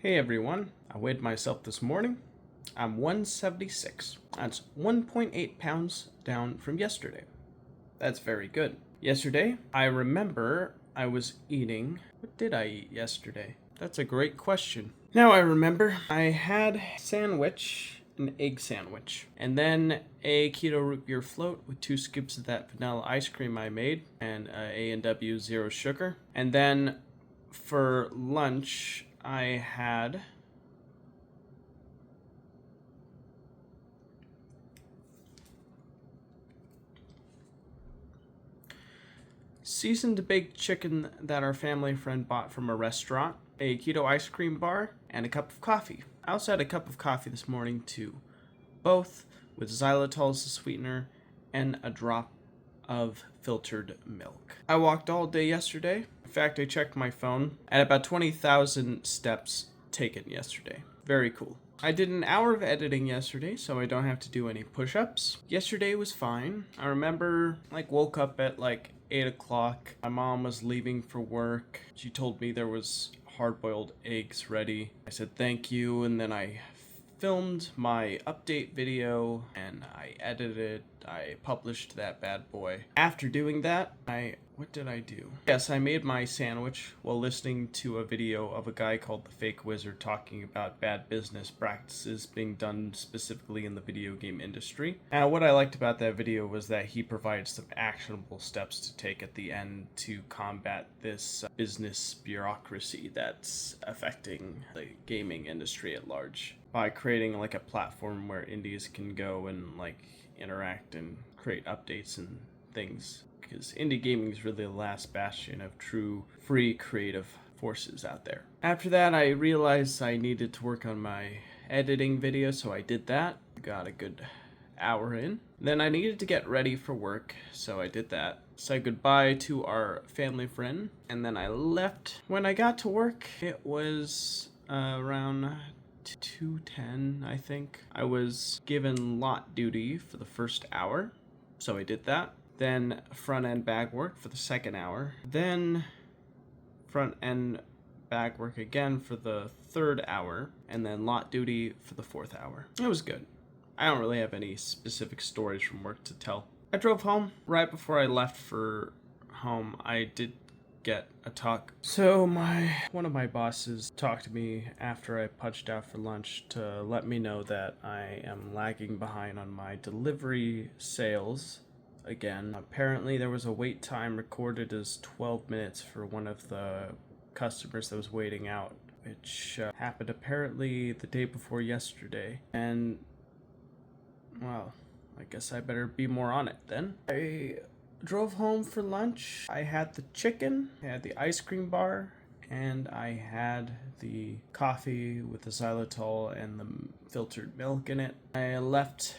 Hey everyone, I weighed myself this morning. I'm 176. That's 1.8 pounds down from yesterday. That's very good. Yesterday, I remember I was eating. What did I eat yesterday? That's a great question. Now I remember I had a sandwich, an egg sandwich, and then a keto root beer float with 2 scoops of that vanilla ice cream I made and A&W zero sugar. And then for lunch, I had seasoned baked chicken that our family friend bought from a restaurant, a keto ice cream bar, and a cup of coffee. I also had a cup of coffee this morning too, both with xylitol as a sweetener and a drop of filtered milk. I walked all day yesterday. In fact, I checked my phone at about 20,000 steps taken yesterday. Very cool. I did an hour of editing yesterday, so I don't have to do any push-ups. Yesterday was fine. I remember, woke up at 8 o'clock. My mom was leaving for work. She told me there was hard-boiled eggs ready. I said thank you, and then I filmed my update video, and I edited it. I published that bad boy. After doing that, what did I do? Yes, I made my sandwich while listening to a video of a guy called The Fake Wizard talking about bad business practices being done specifically in the video game industry. And what I liked about that video was that he provided some actionable steps to take at the end to combat this business bureaucracy that's affecting the gaming industry at large by creating a platform where indies can go and interact and create updates and things, because indie gaming is really the last bastion of true free creative forces out there. After that, I realized I needed to work on my editing video, so I did that. Got a good hour in. Then I needed to get ready for work, so I did that. Said goodbye to our family friend, and then I left. When I got to work, it was around 2:10, I think. I was given lot duty for the first hour, so I did that. Then front-end bag work for the second hour. Then front-end bag work again for the third hour. And then lot duty for the fourth hour. It was good. I don't really have any specific stories from work to tell. I drove home. Right before I left for home, I did get a talk. So one of my bosses talked to me after I punched out for lunch to let me know that I am lagging behind on my delivery sales again. Apparently there was a wait time recorded as 12 minutes for one of the customers that was waiting out, which happened apparently the day before yesterday. And well, I guess I better be more on it then. I drove home for lunch. I had the chicken, I had the ice cream bar, and I had the coffee with the xylitol and the filtered milk in it. I left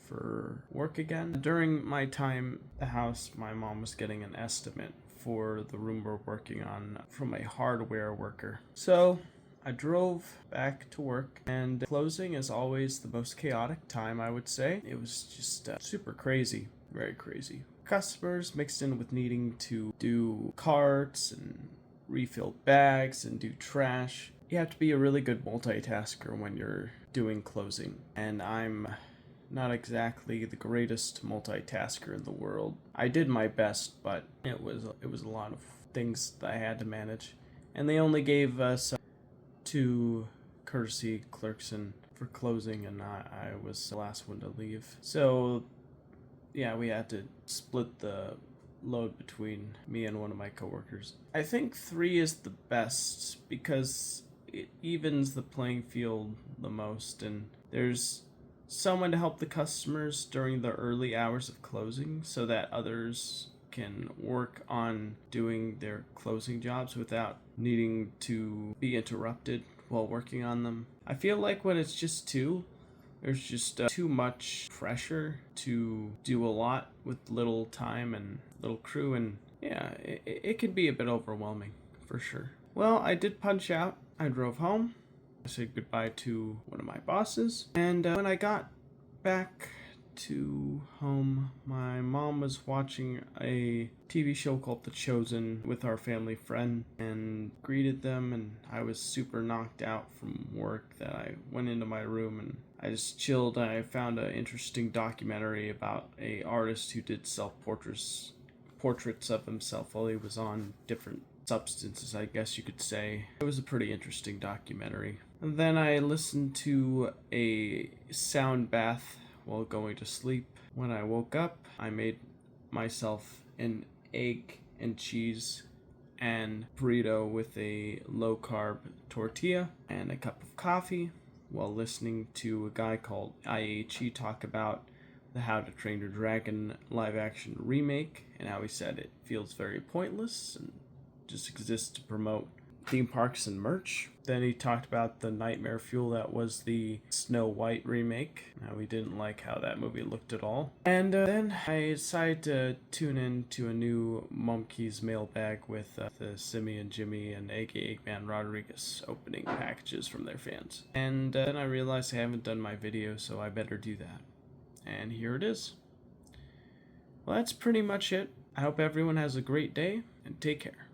for work again. During my time at the house, my mom was getting an estimate for the room we're working on from a hardware worker. So I drove back to work, and closing is always the most chaotic time, I would say. It was just super crazy, very crazy. Customers mixed in with needing to do carts and refill bags and do trash. You have to be a really good multitasker when you're doing closing, and I'm not exactly the greatest multitasker in the world. I did my best, but it was a lot of things that I had to manage, and they only gave us 2 courtesy clerks in for closing, and I was the last one to leave. So yeah, we had to split the load between me and one of my coworkers. I think 3 is the best because it evens the playing field the most, and there's someone to help the customers during the early hours of closing so that others can work on doing their closing jobs without needing to be interrupted while working on them. I feel like when it's just 2, there's just too much pressure to do a lot with little time and little crew, and yeah, it can be a bit overwhelming, for sure. Well, I did punch out. I drove home. I said goodbye to one of my bosses, and when I got back to home, my mom was watching a TV show called The Chosen with our family friend and greeted them, and I was super knocked out from work that I went into my room and I just chilled. I found an interesting documentary about a artist who did portraits of himself while he was on different substances, I guess you could say. It was a pretty interesting documentary. And then I listened to a sound bath while going to sleep. When I woke up, I made myself an egg and cheese and burrito with a low carb tortilla and a cup of coffee while listening to a guy called IHE talk about the How to Train Your Dragon live action remake and how he said it feels very pointless and just exists to promote theme parks and merch. Then he talked about the nightmare fuel that was the Snow White remake. Now, we didn't like how that movie looked at all. And then I decided to tune in to a new Mumkeys mailbag with the Simi and Jimmy and Eggman Rodriguez opening packages from their fans. And then I realized I haven't done my video, so I better do that. And here it is. Well, that's pretty much it. I hope everyone has a great day, and take care.